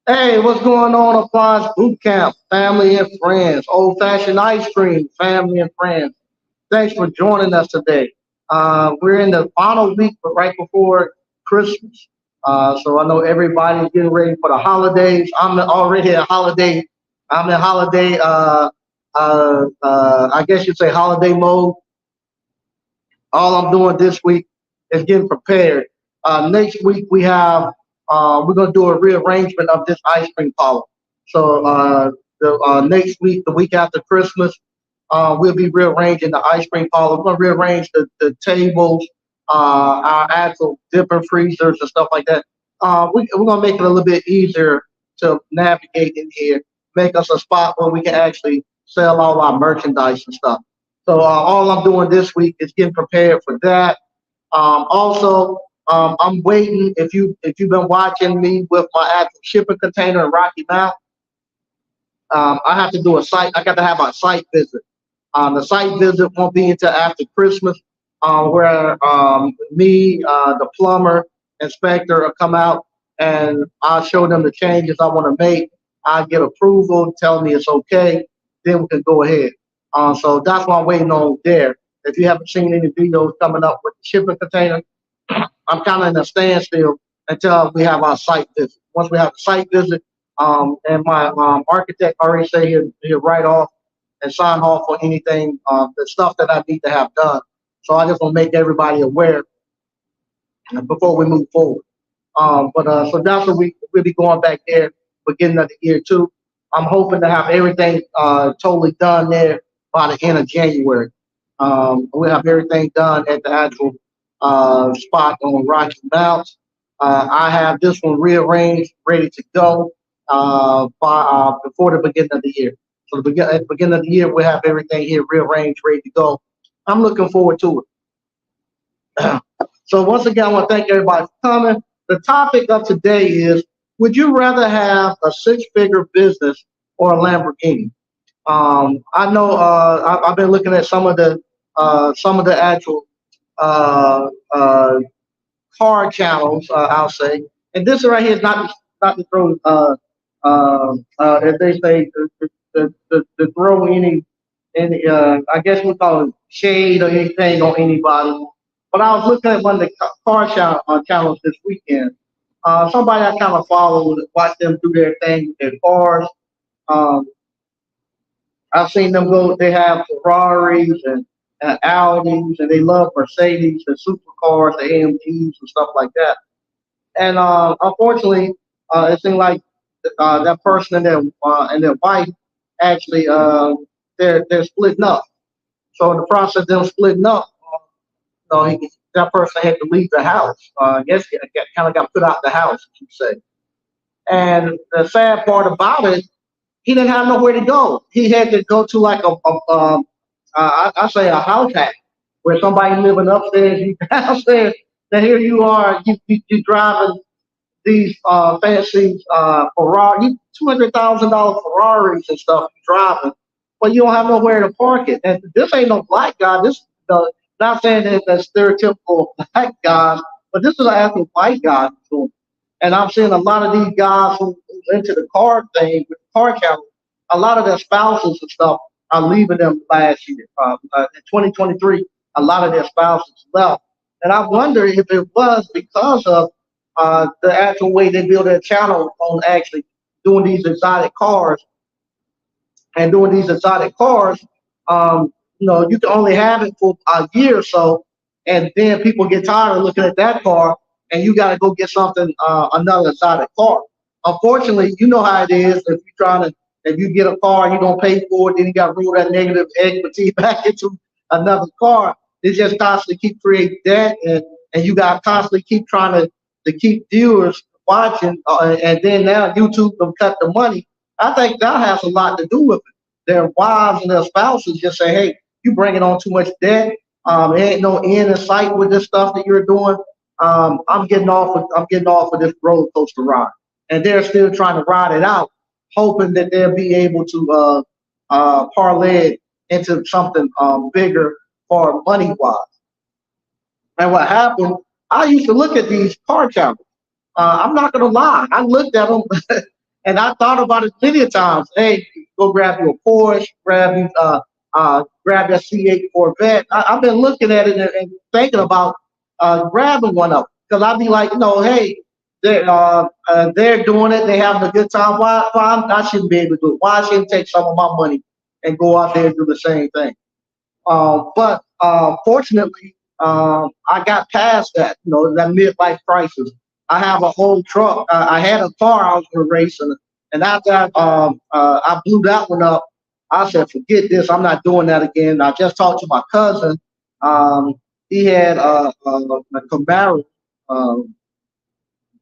Hey, what's going on, Appliance Boot Camp, family and friends, old fashioned ice cream, family and friends. Thanks for joining us today. We're in the final week, but right before Christmas. So I know everybody's getting ready for the holidays. I'm already a holiday. I'm in holiday. I guess you'd say holiday mode. All I'm doing this week is getting prepared. Next week we're gonna do a rearrangement of this ice cream parlor. So the next week, the week after Christmas, we'll be rearranging the ice cream parlor. We're gonna rearrange the tables, our actual dipper freezers and stuff like that. We're gonna make it a little bit easier to navigate in here, make us a spot where we can actually sell all our merchandise and stuff. So all I'm doing this week is getting prepared for that. Also, I'm waiting. If you've been watching me with my actual shipping container in Rocky Mount, I have to do a site. I got to have a site visit. The site visit won't be until after Christmas, where me, the plumber, inspector will come out and I'll show them the changes I want to make. I get approval, tell me it's okay, then we can go ahead. So that's what I'm waiting on there. If you haven't seen any videos coming up with the shipping container, I'm kind of in a standstill until we have our site visit. Once we have the site visit, and my architect already say he'll write off and sign off on anything, the stuff that I need to have done. So I just want to make everybody aware before we move forward. But so that's what we'll be going back there beginning of the year too. I'm hoping to have everything totally done there by the end of January. We'll have everything done at the actual spot on Rocky Mounts. I have this one rearranged, ready to go before the beginning of the year. So at the beginning of the year, we'll have everything here rearranged, ready to go. I'm looking forward to it. So once again, I want to thank everybody for coming. The topic of today is: would you rather have a six-figure business or a Lamborghini? I know I've been looking at some of the actual uh, uh, car channels, I'll say. And this right here is not to throw, as they say, to throw any I guess we call it shade or anything on anybody. But I was looking at one of the channels this weekend. Somebody I kind of follow, watch them do their thing with their cars. Um, I've seen them go. They have Ferraris and Audis, and they love Mercedes and supercars, the AMGs and stuff like that. And unfortunately, it seemed like that person and their wife actually they're splitting up. So in the process of them splitting up, that person had to leave the house. I guess he kind of got put out the house, as you say. And the sad part about it, he didn't have nowhere to go. He had to go to like I say a house hack, where somebody living upstairs, you downstairs. Then here you are, you driving these fancy Ferrari, $200,000 Ferraris and stuff you driving, but you don't have nowhere to park it. And this ain't no black guy. This not saying that that's stereotypical black guys, but this is an actual white guy doing. And I'm seeing a lot of these guys who's into the car thing with the car channel. A lot of their spouses and stuff are leaving them last year. In 2023, a lot of their spouses left, and I wonder if it was because of the actual way they build their channel on actually doing these exotic cars and doing these exotic cars. You can only have it for a year or so, and then people get tired of looking at that car, and you got to go get something, another exotic car. Unfortunately, you know how it is. If you get a car, you're gonna pay for it, then you got to roll that negative equity back into another car. It just constantly keep creating debt, and you got to constantly keep trying to keep viewers watching, and then now YouTube will cut the money. I think that has a lot to do with it. Their wives and their spouses just say, "Hey, you bringing on too much debt. There ain't no end in sight with this stuff that you're doing. I'm getting off of this roller coaster ride," and they're still trying to ride it out, hoping that they'll be able to parlay it into something bigger for money wise. And what happened? I used to look at these car channels. I'm not gonna lie. I looked at them And I thought about it many times. Hey, go grab you a Porsche, grab your C8 Corvette. I've been looking at it and thinking about grabbing one up because I'd be like, hey, they're doing it, they're having a good time. Why I shouldn't be able to do it? Why I shouldn't take some of my money and go out there and do the same thing? But fortunately, I got past that, that midlife crisis. I have a whole truck. I had a car I was going to race, and after I blew that one up, I said, forget this. I'm not doing that again. I just talked to my cousin. Um, he had a Camaro. Um,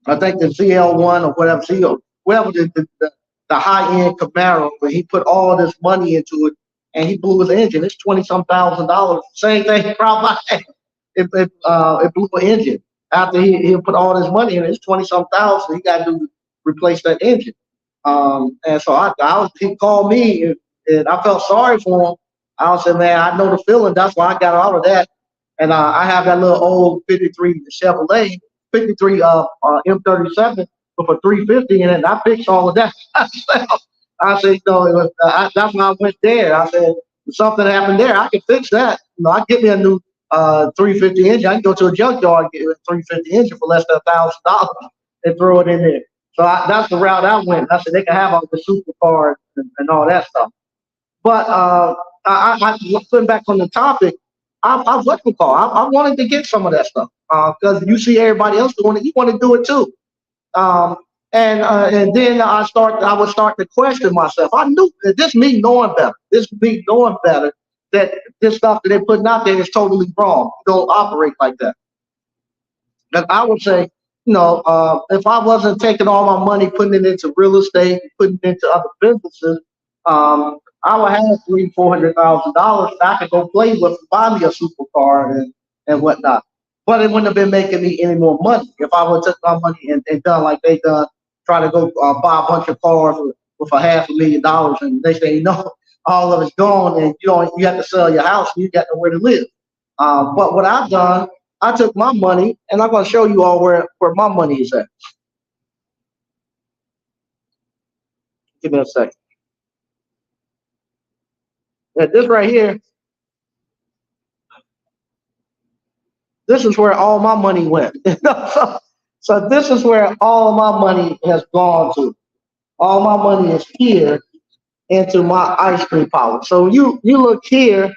I think the ZL1 or whatever, whatever the high end Camaro, but he put all this money into it and he blew his engine. It's 20 some $1,000. Same thing, probably. It blew an engine after he put all this money in it. It's 20 some thousand. He got to replace that engine. And so he called me and I felt sorry for him. I said, man, I know the feeling. That's why I got out of that. And I have that little old 53 Chevrolet, 53 M37 with a 350 in it. And I fixed all of that myself. I said, that's why I went there. I said, if something happened there, I can fix that. I get me a new 350 engine. I can go to a junkyard and get a 350 engine for less than $1,000 and throw it in there. So that's the route I went. I said they can have all the supercars and all that stuff. But putting back on the topic, I what we call. I wanted to get some of that stuff because you see everybody else doing it. You want to do it too. Um, and then I would start to question myself. I knew this me knowing better. This me knowing better that this stuff that they're putting out there is totally wrong. You don't operate like that. And I would say, if I wasn't taking all my money, putting it into real estate, putting it into other businesses, I would have $300,000-$400,000. I could go play with, buy me a supercar and whatnot. But it wouldn't have been making me any more money if I would have took my money and done like they done, try to go buy a bunch of cars with a $500,000, and next thing you know, all of it's gone, and you have to sell your house, and you got nowhere to live. But what I've done, I took my money, and I'm going to show you all where my money is at. Give me a second. Yeah, this right here, this is where all my money went. So this is where all my money has gone to. All my money is here into my ice cream parlor. So you look here,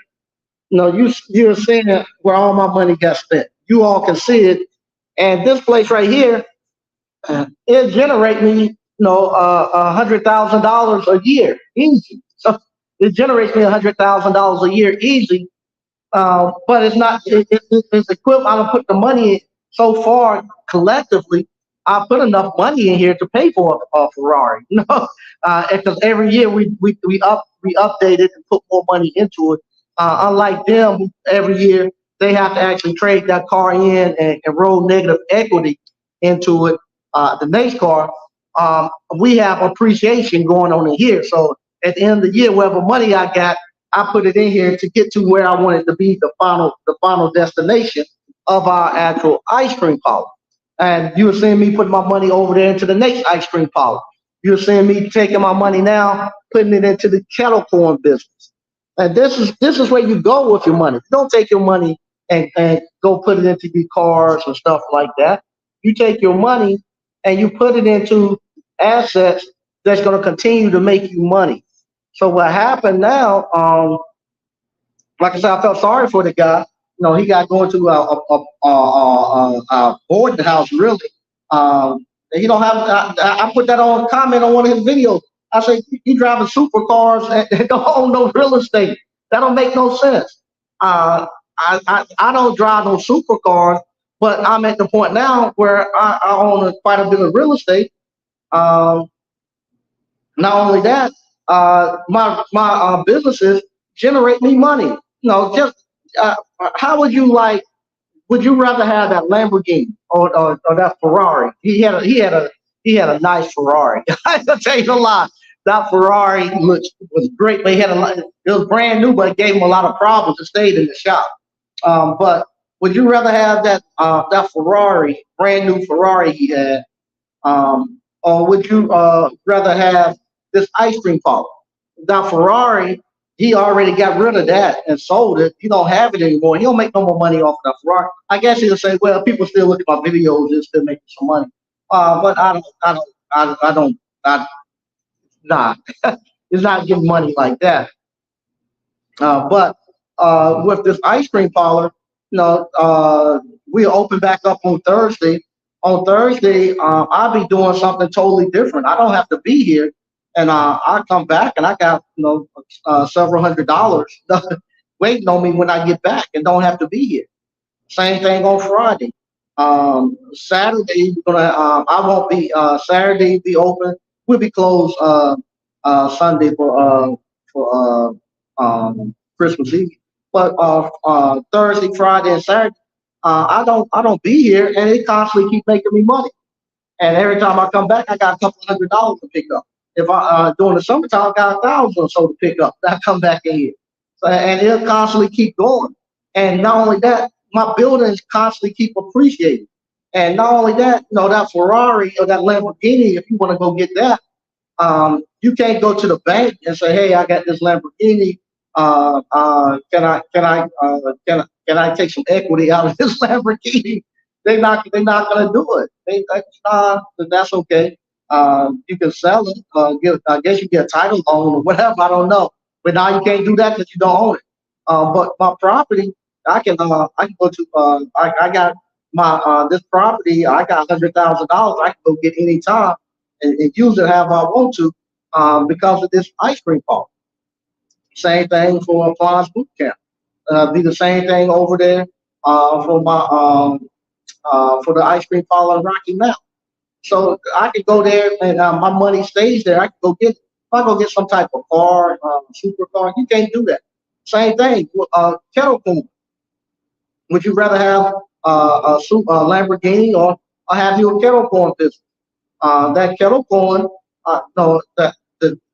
you're seeing where all my money got spent. You all can see it, and this place right here, it generate me, $100,000 a year, easy. So it generates me $100,000 a year, easy. But it's not. It's equivalent. I don't put the money in so far collectively. I put enough money in here to pay for a Ferrari. Because every year we update it and put more money into it. Unlike them, every year they have to actually trade that car in and roll negative equity into it. The next car, we have appreciation going on in here. So at the end of the year, whatever money I got, I put it in here to get to where I want it to be, the final destination of our actual ice cream parlor. And you're seeing me put my money over there into the next ice cream parlor. You're seeing me taking my money now, putting it into the kettle corn business. And this is where you go with your money. You don't take your money and go put it into your cars and stuff like that. You take your money and you put it into assets that's going to continue to make you money. So what happened now, like I said, I felt sorry for the guy. He got going to a boarding house, really. He don't have. I put that on comment on one of his videos. I say, you driving supercars and don't own no real estate. That don't make no sense. I don't drive no supercars, but I'm at the point now where I own quite a bit of real estate. Not only that, my businesses generate me money. How would you like? Would you rather have that Lamborghini or that Ferrari? He had a nice Ferrari. I can tell you a lot. That Ferrari was great, but it was brand new, but it gave him a lot of problems. It stayed in the shop. But would you rather have that Ferrari, brand new Ferrari he had, or would you rather have this ice cream parlor? Now Ferrari, he already got rid of that and sold it. He don't have it anymore. He don't make no more money off of that Ferrari. I guess he'll say, well, people still look at my videos and still making some money. But I don't, nah, it's not getting money like that. But with this ice cream parlor, we open back up on Thursday. On Thursday, I'll be doing something totally different. I don't have to be here, and I come back and I got several $100 waiting on me when I get back, and don't have to be here. Same thing on Friday. Saturday, we're gonna. I won't be. Saturday be open. We'll be closed Sunday for Christmas Eve. But Thursday, Friday, and Saturday, I don't be here, and it constantly keep making me money. And every time I come back, I got a couple $100 to pick up. If I during the summertime, I got 1,000 or so to pick up. I come back in here, so, and it'll constantly keep going. And not only that, my buildings constantly keep appreciating. And not only that, that Ferrari or that Lamborghini, if you want to go get that, you can't go to the bank and say, "Hey, I got this Lamborghini. Can I take some equity out of this Lamborghini?" They're not gonna do it. That's okay. You can sell it. I guess you get a title loan or whatever. I don't know. But now you can't do that because you don't own it. But my property, I can go to. I got my this property. I got $100,000. I can go get any time and use it however I want to because of this ice cream park. Same thing for Appliance Boot Camp. Be the same thing over there for the ice cream parlor in Rocky Mount. So I could go there and my money stays there. I could go get if I go get some type of car, supercar. You can't do that. Same thing. Kettle corn. Would you rather have a Lamborghini or have you a kettle corn business? That kettle corn, no,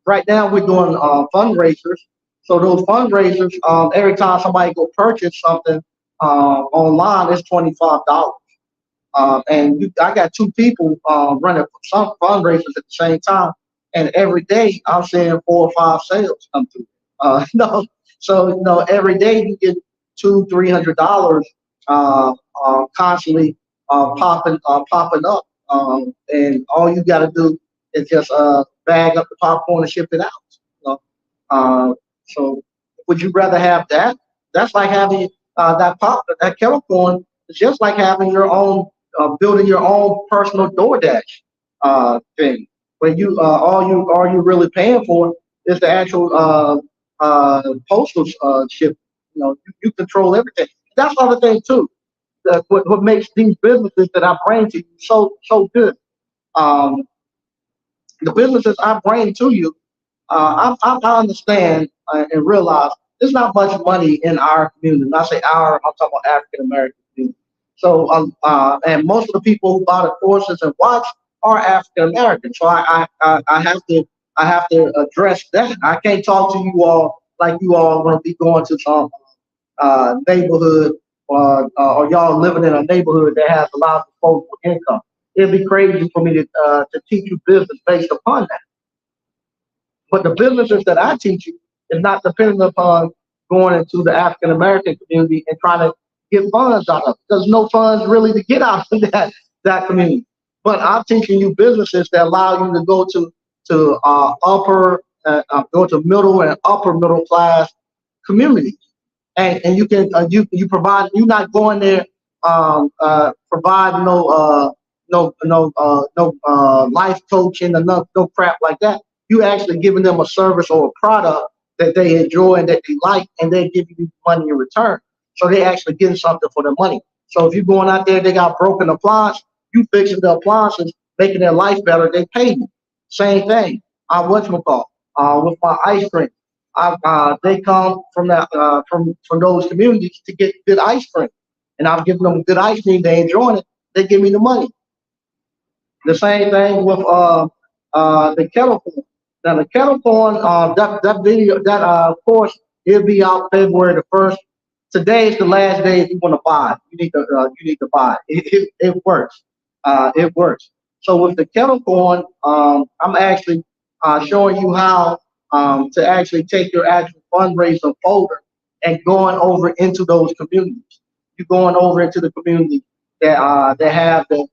right now we're doing fundraisers. So those fundraisers, every time somebody go purchase something online, it's $25. I got two people running some fundraisers at the same time, and every day I'm seeing 4 or 5 sales come through. No, so every day you get $200-300 constantly popping up, and all you got to do is just bag up the popcorn and ship it out. You know? So would you rather have that? That's like having that kettle corn. It's just like having your own building your own personal DoorDash thing. When all you really paying for is the actual postal ship. You control everything. That's the other thing too. What makes these businesses that I bring to you so good. Um, the businesses I bring to you, I understand and realize there's not much money in our community. When I say our, I'm talking about African American community. So, and most of the people who buy the courses and watch are African American. So I have to address that. I can't talk to you all like you all going to be going to some neighborhood or y'all living in a neighborhood that has a lot of disposable income. It'd be crazy for me to teach you business based upon that. But the businesses that I teach you is not dependent upon going into the African American community and trying to get funds out of it. There's no funds really to get out of that community. But I'm teaching you businesses that allow you to go to go to middle and upper middle class communities, and you can you provide. You're not going there provide no life coaching and no crap like that. You actually giving them a service or a product that they enjoy and that they like, and they're giving you money in return. So they actually getting something for their money. So if you're going out there, they got broken appliance, you fixing the appliances, making their life better, they pay you. Same thing. Whatchamacallit, with my ice cream. They come from from those communities to get good ice cream, and I'm giving them good ice cream. They enjoying it. They give me the money. The same thing with the kettle corn. Now the kettle corn, that video, that course, it'll be out February 1st. Today is the last day if you want to buy it. You need to buy it. It works. It works. So with the kettle corn, I'm actually showing you how to actually take your actual fundraiser folder and going over into those communities. You're going over into the community that have the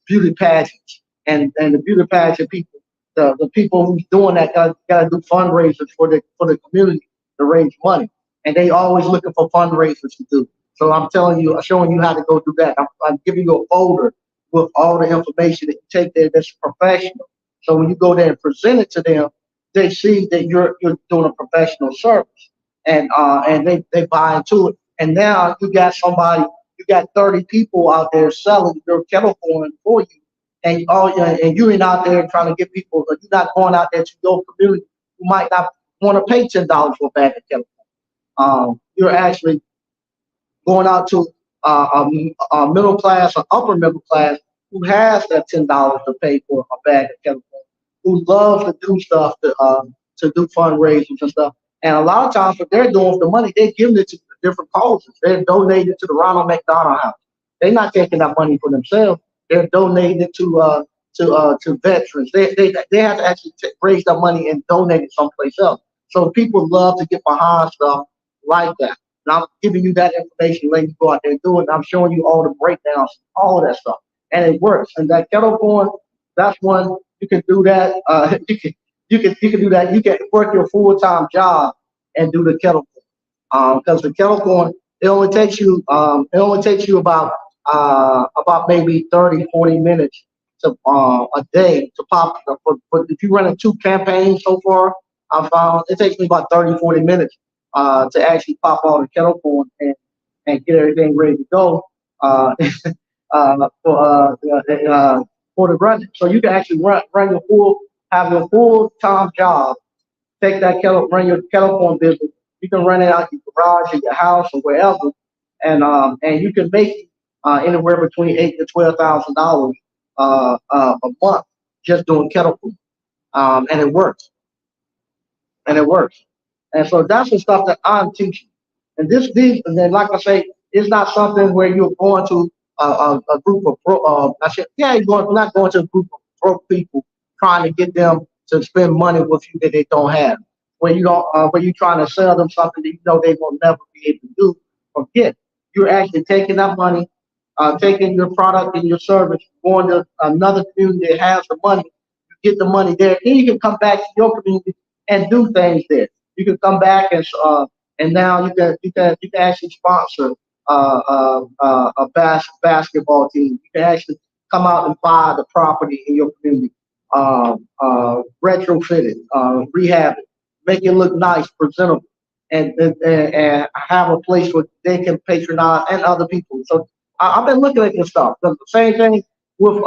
beauty pageants and the beauty pageant people, the people who's doing that got to do fundraisers for the community to raise money, and they always looking for fundraisers to do. So I'm telling you, showing you how to go do that. I'm giving you a folder with all the information that you take there that's professional. So when you go there and present it to them, they see that you're doing a professional service, and they buy into it. And now you got 30 people out there selling your kettle corn for you, and you ain't out there trying to get people. You're not going out there to your community who might not want to pay $10 for a bag of kettle corn. You're actually going out to a middle class or upper middle class who has that $10 to pay for a bag of kettle corn, who loves to do stuff to do fundraisers and stuff. And a lot of times, what they're doing with the money, they're giving it to different causes. They're donating it to the Ronald McDonald House. They're not taking that money for themselves. They're donating it to veterans. They have to actually raise that money and donate it someplace else. So people love to get behind stuff like that. And I'm giving you that information, letting you go out there and do it. And I'm showing you all the breakdowns, all of that stuff, and it works. And that kettle corn, that's one you can do that. You can do that. You can work your full-time job and do the kettle corn. Because the kettle corn, it only takes you about maybe 30, 40 minutes to a day to pop. But if you run in 2 campaigns so far, I found it takes me about 30, 40 minutes to actually pop all the kettle corn and get everything ready to go for the running. So you can actually run have your full time job, take that run your kettle corn business. You can run it out your garage or your house or wherever, and you can make anywhere between $8,000 to $12,000 a month just doing kettle corn, and it works, and it works. And so that's the stuff that I'm teaching. And then like I say, it's not something where you're going to a group of you're not going to a group of broke people trying to get them to spend money with you that they don't have. Where you're trying to sell them something that you know they will never be able to do or get. You're actually taking that money, taking your product and your service, going to another community that has the money. You get the money there, then you can come back to your community and do things there. You can come back and now you can actually sponsor a basketball team. You can actually come out and buy the property in your community, retrofit it, rehab it, make it look nice, presentable, and have a place where they can patronize and other people. So I've been looking at this stuff. The same thing with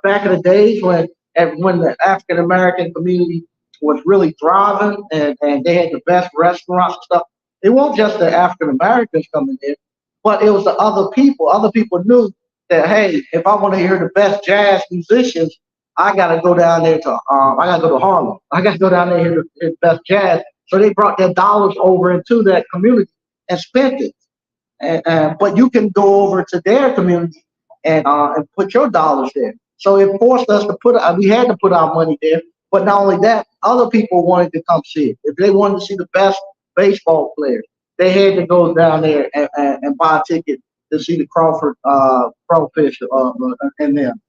back in the days when the African American community was really thriving and they had the best restaurants and stuff. It wasn't just the African Americans coming in, but it was the other people. Other people knew that, hey, if I want to hear the best jazz musicians, I gotta go down there to I gotta go to Harlem. I gotta go down there and hear the best jazz. So they brought their dollars over into that community and spent it. But you can go over to their community and put your dollars there. So it forced us to we had to put our money there. But not only that, other people wanted to come see it. If they wanted to see the best baseball players, they had to go down there and buy a ticket to see the Crawfish, and them,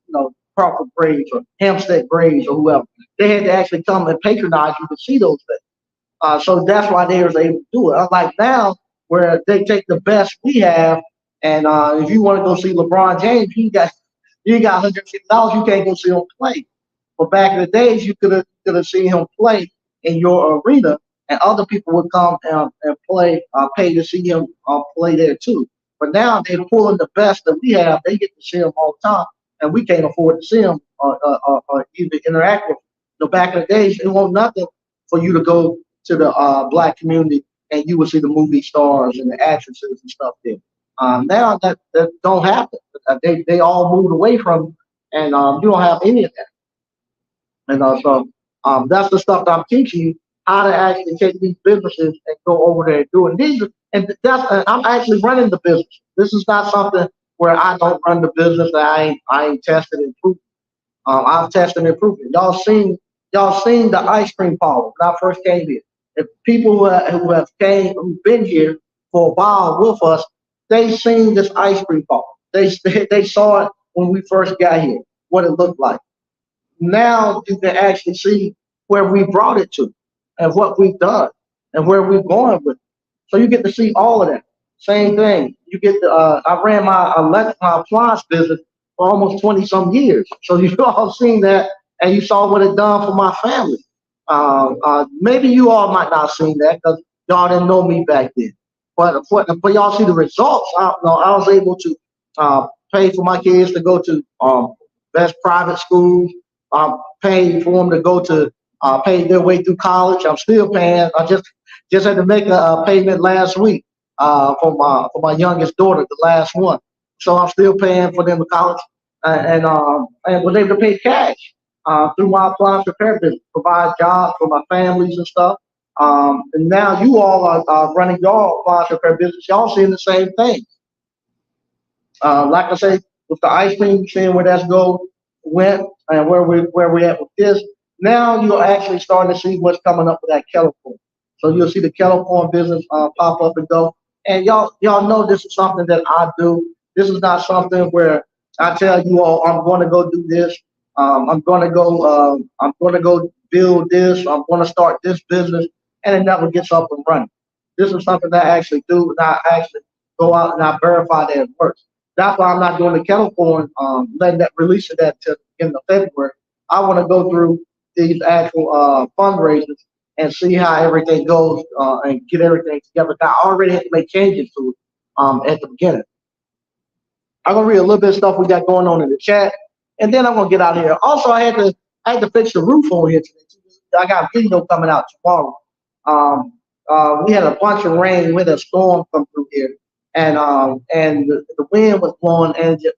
Crawford Braves or Hampstead Braves or whoever. They had to actually come and patronize you to see those things. So that's why they was able to do it. Unlike now, where they take the best we have, and if you want to go see LeBron James, you got $150, you can't go see him play. But back in the days, you could have seen him play in your arena, and other people would come and play, pay to see him play there too. But now they're pulling the best that we have. They get to see him all the time, and we can't afford to see him or even interact with him. So back in the days, it wasn't nothing for you to go to the black community and you would see the movie stars and the actresses and stuff there. Now that don't happen. They all moved away from, and you don't have any of that. And so that's the stuff that I'm teaching you, how to actually take these businesses and go over there and do it. And I'm actually running the business. This is not something where I don't run the business. I ain't tested and proven. I've tested and proven. Y'all seen the ice cream parlor when I first came here. If people who've been here for a while with us, they seen this ice cream parlor. They saw it when we first got here, what it looked like. Now you can actually see where we brought it to and what we've done and where we're going with it. So you get to see all of that. Same thing. You get the I ran my appliance business for almost 20 some years. So you all seen that and you saw what it done for my family. Maybe you all might not have seen that because y'all didn't know me back then. But y'all see the results. I was able to pay for my kids to go to best private schools. Paying for them to go to pay their way through college. I'm still paying. I just had to make a payment last week for my youngest daughter, the last one. So I'm still paying for them to college, and was able to pay cash through my appliance repair business, provide jobs for my families and stuff. And now you all are running your appliance repair business. Y'all seeing the same thing. Like I say, with the ice cream, seeing where that's went and where we at with this. Now you're actually starting to see what's coming up with that Kettle corn. So you'll see the Kettle corn business pop up and go. And y'all know this is something that I do. This is not something where I tell you all I'm going to go do this. I'm going to go. I'm going to go build this. I'm going to start this business, and it never gets up and running. This is something that I actually do, and I actually go out and I verify that it works. That's why I'm not doing the kettle corn, letting that release of that to in the February. I want to go through these actual fundraisers and see how everything goes and get everything together. I already had to make changes to it at the beginning. I'm gonna read a little bit of stuff we got going on in the chat, and then I'm gonna get out of here. Also, I had to fix the roof on here today. I got a video coming out tomorrow. We had a bunch of rain, we had a storm come through here, and the wind was blowing, and it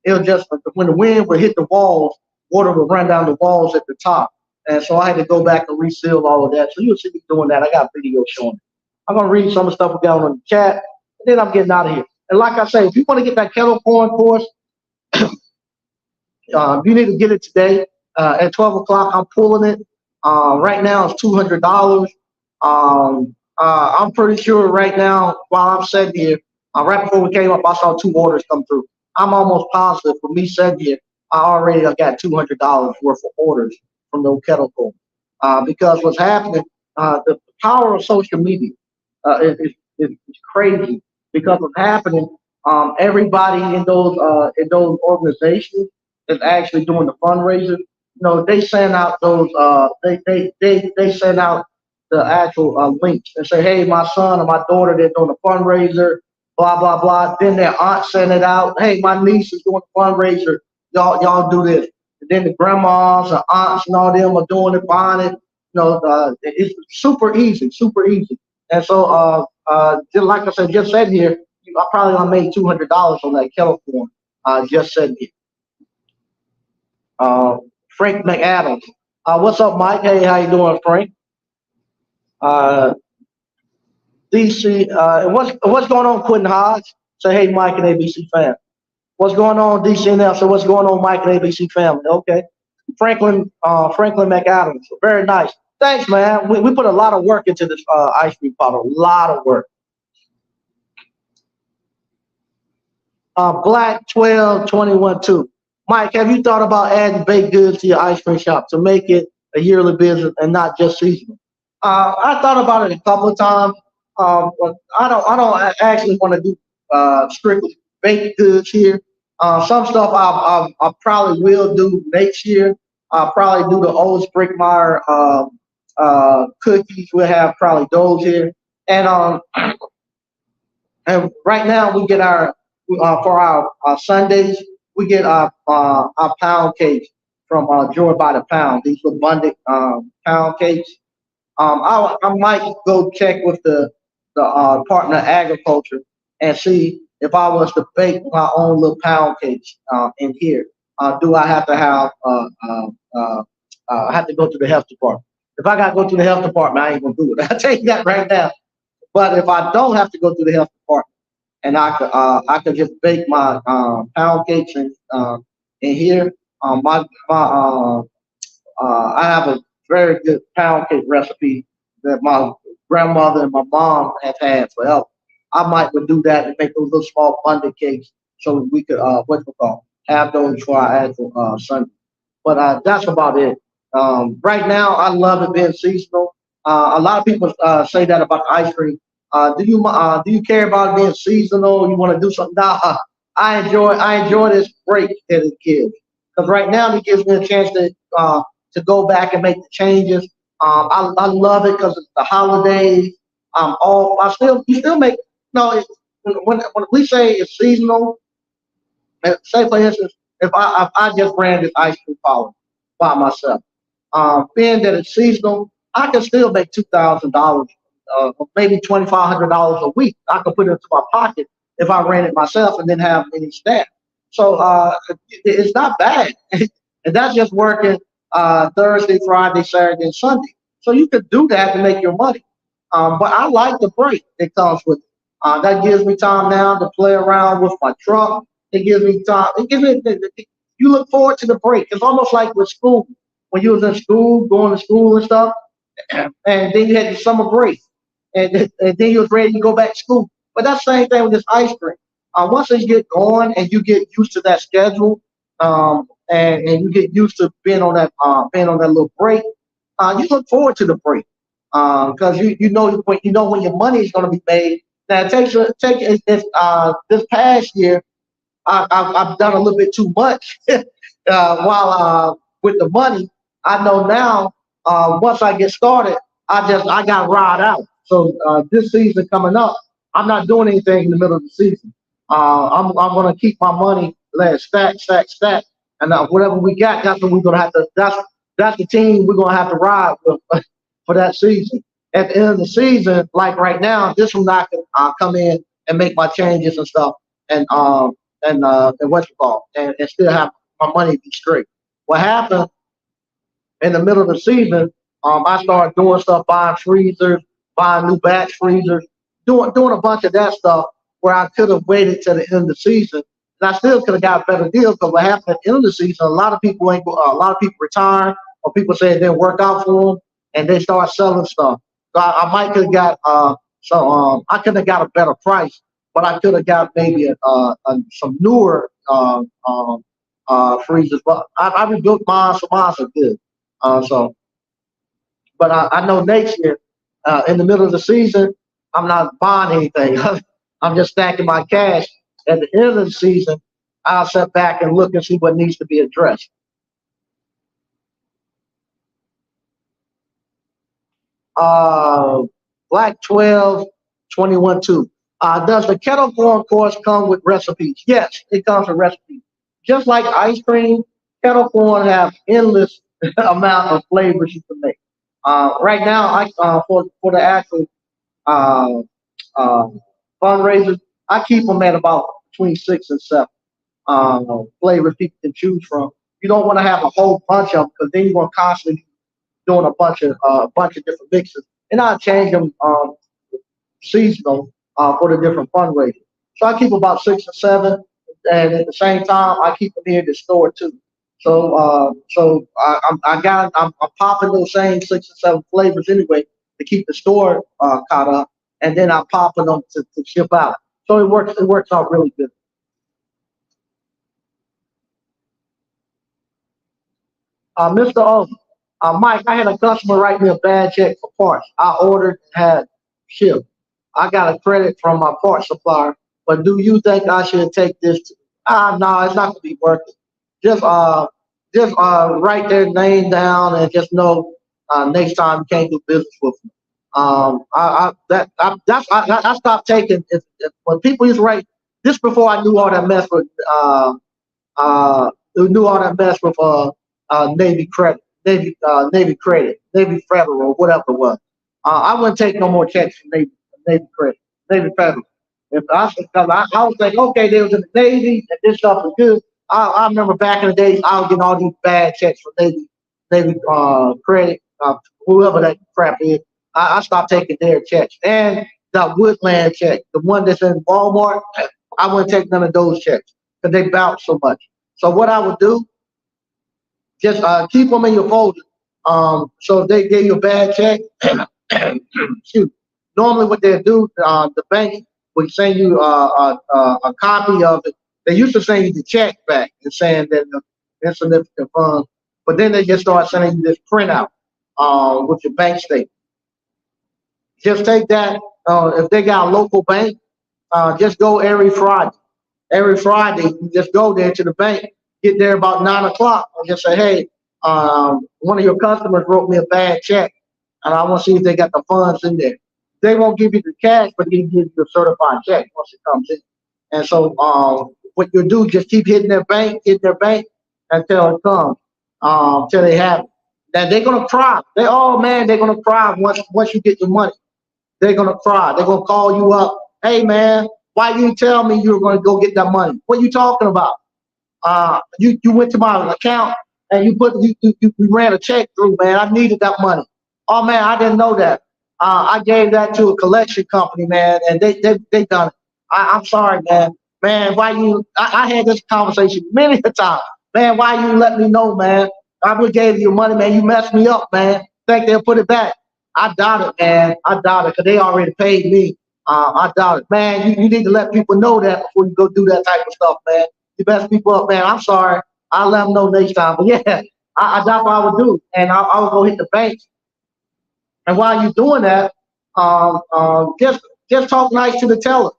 was just when the wind would hit the walls, water would run down the walls at the top, and so I had to go back and reseal all of that. So you'll see me doing that. I got a video showing it. I'm gonna read some of the stuff we got on the chat, and then I'm getting out of here. And like I say, if you want to get that kettle corn course, you need to get it today at 12 o'clock. I'm pulling it. Right now it's $200. I'm pretty sure right now, while I'm sitting here, right before we came up, I saw two orders come through. I'm almost positive for me sitting here, I already got $200 worth of orders from those kettle corn. Because what's happening, the power of social media is crazy. Because what's happening, everybody in those organizations is actually doing the fundraisers. You know, they send out those they send out the actual links and say, hey, my son or my daughter, they're doing a fundraiser, blah blah blah. Then their aunt send it out. Hey, my niece is doing a fundraiser. Y'all do this. And then the grandmas and aunts and all them are doing it, buying it. You know, it's super easy, super easy. And so, just like I said, just sitting here, I probably gonna make $200 on that kettle corn. Just sitting here. Frank McAdams. What's up, Mike? Hey, how you doing, Frank? DC. What's going on, Quentin Hodge? Say, hey, Mike and ABC fam. What's going on, DC and L? So what's going on, Mike and ABC family? Okay. Franklin McAdams. Very nice. Thanks, man. We put a lot of work into this ice cream bottle. A lot of work. Black 1221 2. Mike, have you thought about adding baked goods to your ice cream shop to make it a yearly business and not just seasonal? I thought about it a couple of times. But I don't actually want to do strictly baked goods here. Some stuff I probably will do next year. I'll probably do the old Sprinkmeyer cookies. We'll have probably those here. And right now we get our for our Sundays we get our pound cakes from Joy by the Pound. These abundant pound cakes. I might go check with the Department of Agriculture and see if I was to bake my own little pound cakes in here. Do I have to have I have to go to the health department? If I got to go to the health department, I ain't gonna do it. I tell you that right now. But if I don't have to go to the health department and I could just bake my pound cakes in here. I have a very good pound cake recipe that my grandmother and my mom have had forever. I might would do that and make those little small abundant cakes so we could what's it called have those for our actual Sunday. But that's about it. Right now, I love it being seasonal. A lot of people say that about the ice cream. Do you care about it being seasonal? You want to do something? Nah, I enjoy this break that it gives because right now it gives me a chance to go back and make the changes. I love it because it's the holidays. All I still you still make no. When we say it's seasonal, say for instance, if I just ran this ice cream parlor by myself, being that it's seasonal, I can still make $2,000, maybe $2,500 a week. I could put it into my pocket if I ran it myself and didn't have any staff. So it's not bad, and that's just working Thursday, Friday, Saturday, and Sunday. So you could do that to make your money. But I like the break that comes with it. That gives me time now to play around with my truck. It gives me time. It gives me. You look forward to the break. It's almost like with school when you was in school, going to school and stuff, and then you had your summer break, and then you was ready to go back to school. But that's the same thing with this ice cream. Once it get going and you get used to that schedule, and you get used to being on that little break, you look forward to the break because you know when your money is going to be made. Now it takes this past year I've done a little bit too much while with the money. I know now once I get started, I got ride out. So this season coming up, I'm not doing anything in the middle of the season. I'm gonna keep my money, let it stack, stack, stack, and whatever we got, that's what we're gonna have to. That's the team we're gonna have to ride with for that season. At the end of the season, like right now, this one I can come in and make my changes and stuff, and and what's it called, and still have my money be straight. What happened in the middle of the season, I started doing stuff, buying freezers, buying new batch freezers, doing a bunch of that stuff where I could have waited till the end of the season, and I still could have got a better deal because what happened at the end of the season, a lot of people retire or people say it didn't work out for them, and they start selling stuff. So I might could have got I could have got a better price, but I could have got maybe some newer freezers. But I rebuilt mine, so mine are good. So, but I know next year, in the middle of the season, I'm not buying anything. I'm just stacking my cash. At the end of the season, I'll sit back and look and see what needs to be addressed. Uh, Black 12, 21 2. Does the kettle corn course come with recipes? Yes, it comes with recipes. Just like ice cream, kettle corn have endless amount of flavors you can make. Right now, for the actual uh, uh, fundraisers, I keep them at about between six and seven flavors people can choose from. You don't want to have a whole bunch of them because then you're going to constantly doing a bunch of different mixes, and I change them seasonal for the different fundraisers. So I keep about six or seven, and at the same time I keep them here to store too. I'm popping those same six or seven flavors anyway to keep the store caught up, and then I'm popping them to ship out. So it works out really good. Mr. O, Mike, I had a customer write me a bad check for parts. I ordered and had shipped. I got a credit from my parts supplier, but do you think I should take this? No, it's not gonna be worth it. Just write their name down and just know next time you can't do business with them. I stopped taking when people used to write this before I knew all that mess with who knew all that mess with Navy credit, Navy Federal, or whatever it was. I wouldn't take no more checks from Navy credit, Navy Federal. If I, cause I was like, okay, they was in the Navy and this stuff was good. I remember back in the days, I was getting all these bad checks from Navy credit, whoever that crap is. I stopped taking their checks, and that Woodland check, the one that's in Walmart, I wouldn't take none of those checks because they bounce so much. So what I would do, just keep them in your folder. So if they gave you a bad check, shoot. Normally, what they do, the bank would send you a copy of it. They used to send you the check back and saying that the insignificant funds, but then they just start sending you this printout with your bank statement. Just take that. If they got a local bank, just go every Friday. Every Friday, you just go there to the bank, get there about 9 o'clock, and just say, "Hey, one of your customers wrote me a bad check, and I want to see if they got the funds in there." They won't give you the cash, but they give you the certified check once it comes in. And so, what you do, just keep hitting their bank until it comes, till they have it. Now they're gonna cry. Oh man, they're gonna cry once you get your money. They're gonna cry. They're gonna call you up. Hey man, why you didn't tell me you were gonna go get that money? What are you talking about? You went to my account and you ran a check through, man. I needed that money. Oh man, I didn't know that. I gave that to a collection company, man, and they done it. I'm sorry, man. Man, why you? I had this conversation many a time. Man, why you let me know, man? I would gave you money, man. You messed me up, man. Think they'll put it back? I doubt it, man. I doubt it because they already paid me. I doubt it, man. You need to let people know that before you go do that type of stuff, man. You mess people up, man. I'm sorry. I'll let them know next time. But yeah, that's what I would do, and I would go hit the bank. And while you're doing that, just talk nice to the tellers.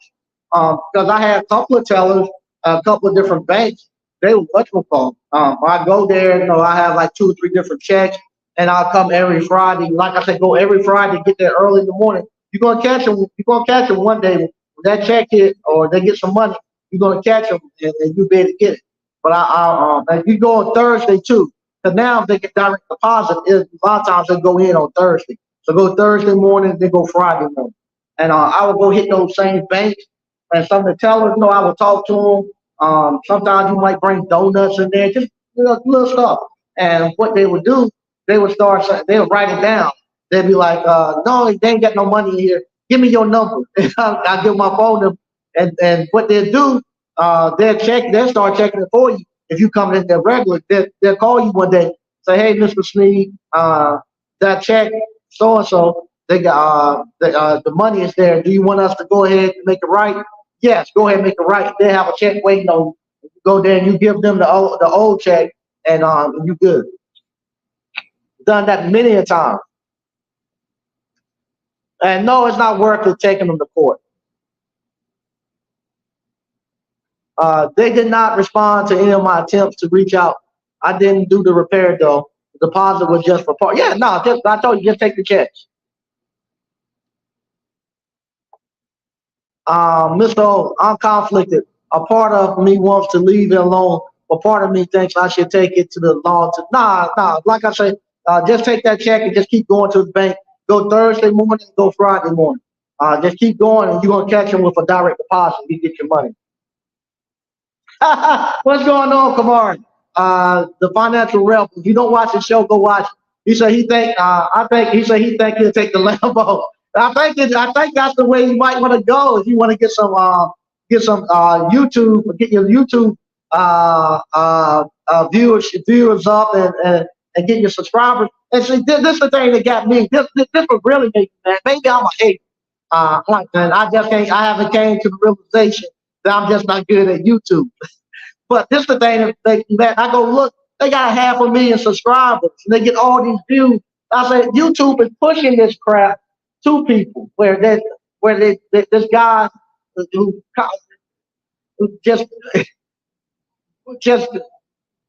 Because I had a couple of tellers, a couple of different banks. They were whatchamacallit. I go there, I have like 2 or 3 different checks, and I'll come every Friday. Like I said, go every Friday, get there early in the morning. You're gonna catch them. You're gonna catch them one day when that check hit or they get some money. You're gonna catch them, and you be able to get it. But and you go on Thursday too. Because now if they get direct deposit, a lot of times they go in on Thursday. So go Thursday morning, then go Friday morning. And I would go hit those same banks. And some of the tellers, I would talk to them. Sometimes you might bring donuts in there, just little stuff. And what they would do, they would write it down. They'd be like, no, they ain't got no money in here. Give me your number. I'll give my phone number. And what they'll do, they'll start checking it for you. If you come in there regular, they'll call you one day, say, hey, Mr. Sneed, that check, so-and-so, they got the money is there. Do you want us to go ahead and make it right? Yes, go ahead and make it right. They have a check waiting on you. You go there and you give them the old check, and you good. Done that many a time. And no, it's not worth it taking them to court. They did not respond to any of my attempts to reach out. I didn't do the repair though. The deposit was just for part. Yeah, no, I told you, just take the checks. Mr. O, I'm conflicted. A part of me wants to leave it alone, but part of me thinks I should take it to the law. Nah. Like I say, just take that check and just keep going to the bank. Go Thursday morning, go Friday morning. Just keep going, and you're gonna catch them with a direct deposit. You get your money. What's going on, Kamari? The financial rep. If you don't watch the show, go watch it. He said he think. He said he think he'll take the Lambo. I think that's the way you might want to go if you want to get some YouTube, get your YouTube viewers up and get your subscribers. And see, this is the thing that got me. This would really make me mad. Maybe I'm a hater. And I just can't. I haven't came to the realization that I'm just not good at YouTube. But this is the thing that I go look. They got 500,000 subscribers. And they get all these views. I say YouTube is pushing this crap to people where this guy who just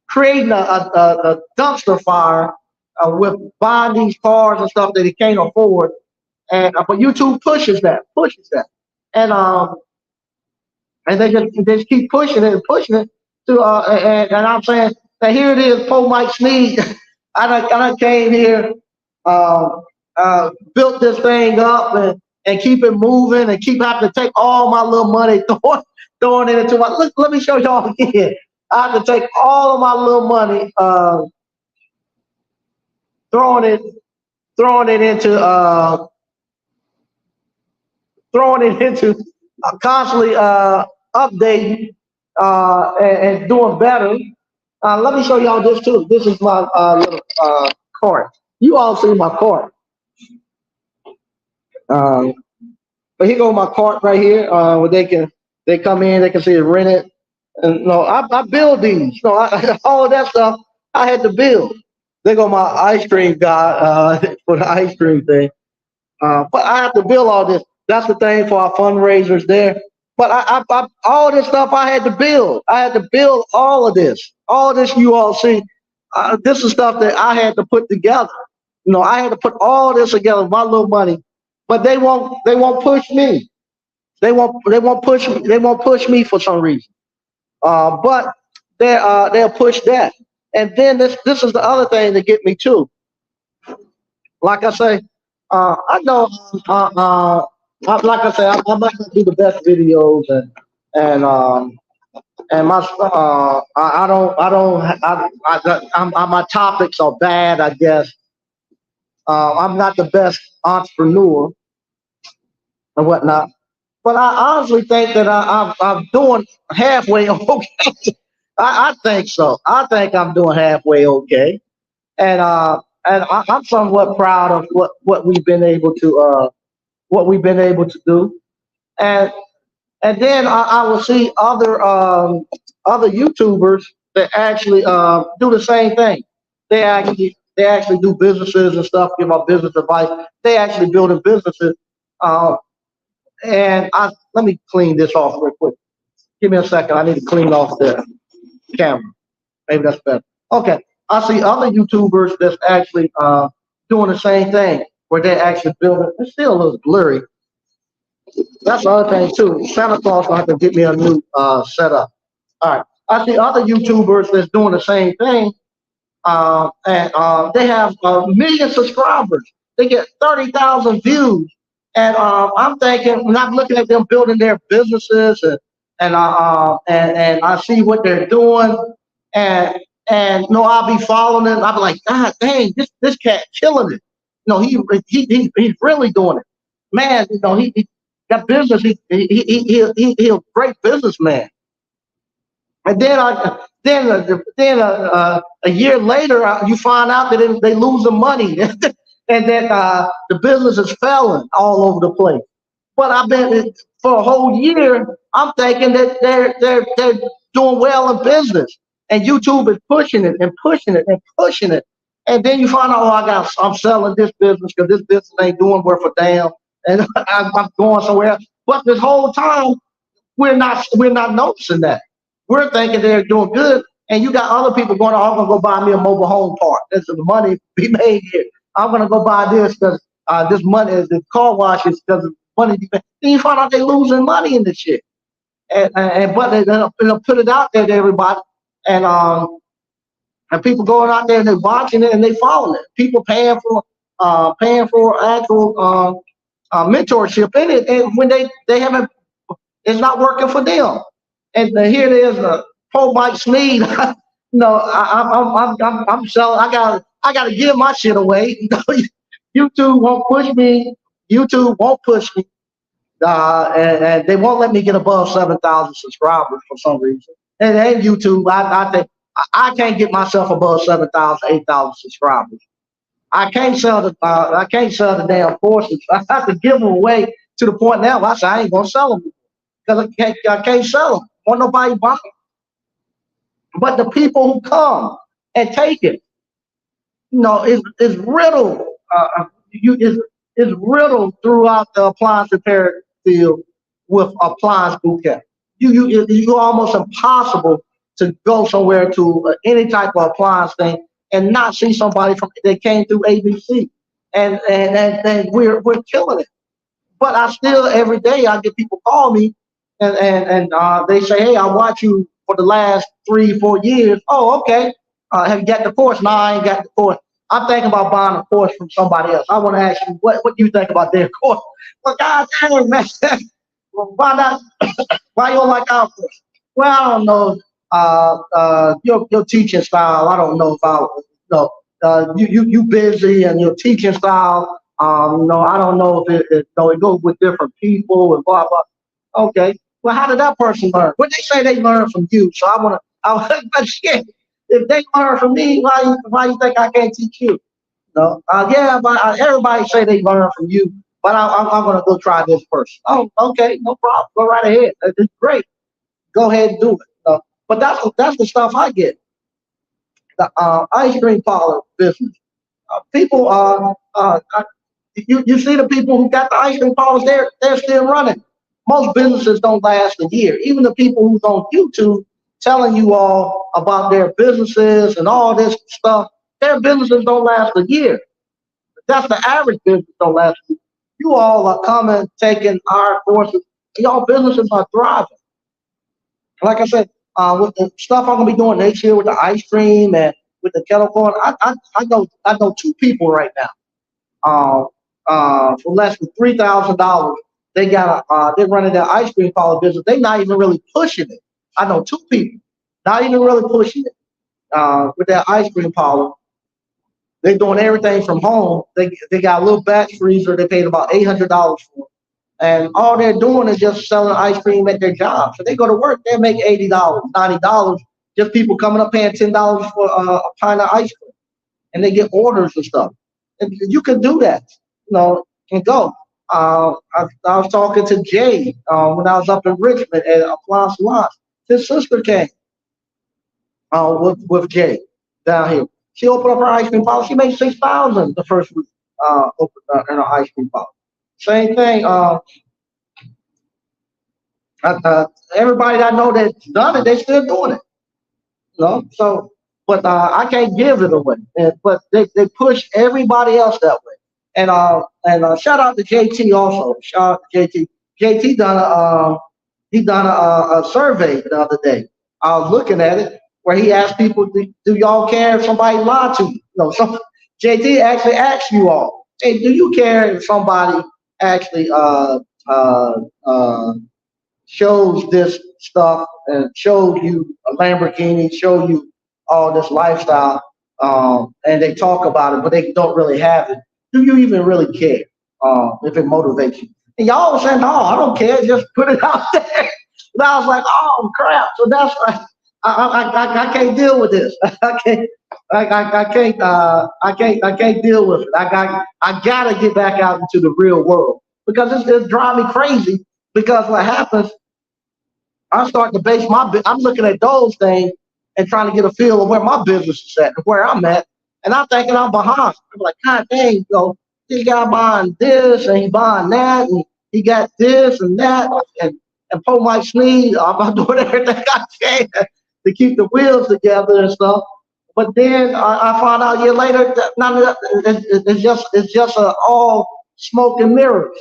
creating a dumpster fire with buying these cars and stuff that he can't afford, and but YouTube pushes that, and they just keep pushing it to and I'm saying that here it is, poor Mike Sneed. I done came here. Built this thing up and keep it moving and keep having to take all my little money, throwing it into my look. Let me show y'all again. I have to take all of my little money, throwing it into throwing it into constantly updating and doing better. Let me show y'all this too. This is my little cart. You all see my cart. Um, but here go my cart right here. Where they come in, they can see it rented. And no, I build these. No, all of that stuff I had to build. They go my ice cream guy for the ice cream thing. But I have to build all this. That's the thing for our fundraisers there. But all this stuff I had to build. I had to build all of this. All of this you all see. This is stuff that I had to put together. I had to put all this together with my little money. But they won't push me. They won't push me. They won't push me for some reason. But they'll push that. And then this is the other thing that get me too. Like I say, I know. Like I say, I'm not gonna do the best videos and my my topics are bad. I guess I'm not the best entrepreneur and whatnot. But I honestly think that I'm doing halfway okay. I think so. I think I'm doing halfway okay, and I'm somewhat proud of what we've been able to do. And and then I will see other YouTubers that actually do the same thing. They actually do businesses and stuff, give out business advice. They actually building businesses. Uh, and let me clean this off real quick. Give me a second. I need to clean off the camera. Maybe that's better. Okay. I see other YouTubers that's actually doing the same thing, where they actually building. It's still a little blurry. That's the other thing too. Santa Claus will have to get me a new setup. All right. I see other YouTubers that's doing the same thing, and they have a million subscribers. They get 30,000 views, and I'm thinking, when I'm looking at them building their businesses, and I see what they're doing, and I'll be following it. I'll be like, God dang, this cat killing it. He's really doing it, man. He that business. He a great businessman. And then a year later, you find out that they losing money, and that the business is failing all over the place. But I've been for a whole year. I'm thinking that they're doing well in business, and YouTube is pushing it and pushing it and pushing it. And then you find out, I'm selling this business because this business ain't doing worth a damn, and I'm going somewhere else. But this whole time, we're not noticing that. We're thinking they're doing good, and you got other people going, I'm gonna go buy me a mobile home park. There's the money be made here. I'm gonna go buy this because this money, the car washes, because the money be made. Then you find out they're losing money in this shit, but they'll put it out there to everybody, and people going out there and they're watching it and they following it. People paying for actual mentorship in it, and when they haven't, it's not working for them. And here it is, poor Mike Sneed. I'm selling. I got to give my shit away. YouTube won't push me. YouTube won't push me, and they won't let me get above 7,000 subscribers for some reason. And YouTube, I think I can't get myself above 7,000, 8,000 subscribers. I can't sell the damn courses. I have to give them away to the point now. I say I ain't gonna sell them because I can't sell them. Want nobody buy them. But the people who come and take it, is riddled. Is riddled throughout the appliance repair field with appliance boot camp. You almost impossible to go somewhere to any type of appliance thing and not see somebody that came through ABC, and we're killing it. But I still every day I get people call me, and they say, hey, I watch you for the last 3-4 years. Oh, okay. Have you got the course? No, I ain't got the course. I'm thinking about buying a course from somebody else. I want to ask you, what do you think about their course? Well, God damn, man. Well, why not? Why you don't like our course? Well, I don't know. Your teaching style. I don't know if you busy and your teaching style. I don't know if it goes with different people and blah blah. Okay, well, how did that person learn? What they say they learn from you. So I want to. But shit, if they learn from me, why you think I can't teach you? No, yeah, but everybody say they learn from you, but I'm gonna go try this person. Oh, okay, no problem. Go right ahead. It's great. Go ahead and do it. But that's the stuff I get. The ice cream parlor business. People, you see the people who got the ice cream parlors, they're still running. Most businesses don't last a year. Even the people who's on YouTube telling you all about their businesses and all this stuff, their businesses don't last a year. That's the average business don't last a year. You all are coming, taking our courses, and y'all businesses are thriving. Like I said, with the stuff I'm gonna be doing next year with the ice cream and with the kettle corn, I know two people right now. For less than $3,000, they're running their ice cream parlor business. They're not even really pushing it. I know two people, not even really pushing it with their ice cream parlor. They're doing everything from home. They got a little batch freezer. They paid about $800 for, and all they're doing is just selling ice cream at their job. So they go to work, they make $80, $90. Just people coming up paying $10 for a pint of ice cream, and they get orders and stuff. And you can do that, and go. I was talking to Jay when I was up in Richmond at Appliance. His sister came with Jay down here. She opened up her ice cream parlor. She made 6,000 the first week opened in her ice cream parlor. Same thing. Everybody that I know that's done it, they still doing it. So, but I can't give it away. But they push everybody else that way. And shout out to JT also. Shout out to JT. JT done a survey the other day. I was looking at it where he asked people, do y'all care if somebody lied to you? No, so JT actually asked you all, hey, do you care if somebody actually shows this stuff and shows you a Lamborghini, show you all this lifestyle, and they talk about it, but they don't really have it. Do you even really care if it motivates you? And y'all was saying, no, I don't care. Just put it out there. And I was like, oh crap! So that's like, I can't deal with this. I can't deal with it. I gotta get back out into the real world because it's driving me crazy. Because what happens, I start to base I'm looking at those things and trying to get a feel of where my business is at and where I'm at. And I'm thinking I'm behind. I'm like, God dang, this guy buying this and he buying that and he got this and that and pull my sleeve. I'm doing everything I can to keep the wheels together and stuff. But then I found out a year later that none of that, it's just all smoke and mirrors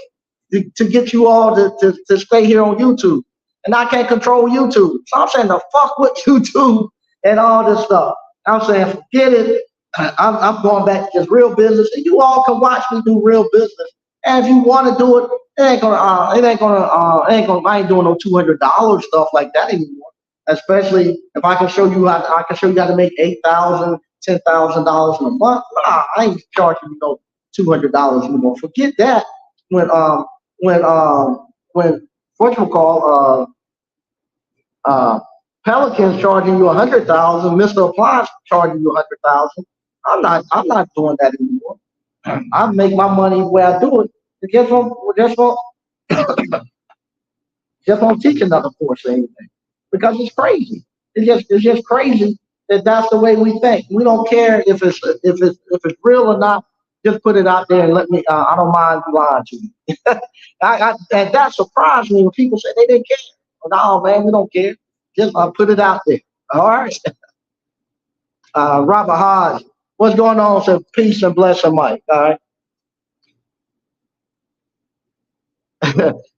to get you all to stay here on YouTube. And I can't control YouTube. So I'm saying the fuck with YouTube and all this stuff. I'm saying forget it. I'm going back to just real business, and you all can watch me do real business. And if you want to do it, I ain't doing no $200 stuff like that anymore. Especially if I can show you how to make $8,000, $10,000 in a month. Nah, I ain't charging you no $200 anymore. Forget that. When what you call Pelicans charging you 100,000, Mr. Appliance charging you 100,000. I'm not doing that anymore. I make my money where I do it. Just won't teach another course or anything because it's crazy. It's just crazy that that's the way we think. We don't care if it's real or not. Just put it out there and let me. I don't mind lying to you. And that surprised me when people say they didn't care. No, man, we don't care. Just put it out there. All right. Robert Hodge, what's going on? Said peace and blessing, Mike. All right.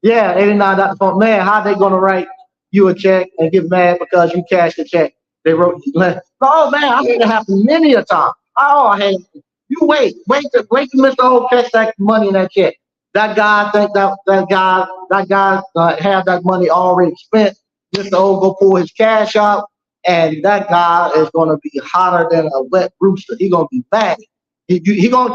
Yeah, 89. Man, how they gonna write you a check and get mad because you cashed the check? They wrote. Oh man, I seen it happen many a time. Oh, I had you wait till Mr. O catch that money in that check. That guy think that guy had that money already spent. Mr. O go pull his cash out, and that guy is gonna be hotter than a wet rooster. He gonna be mad. He gonna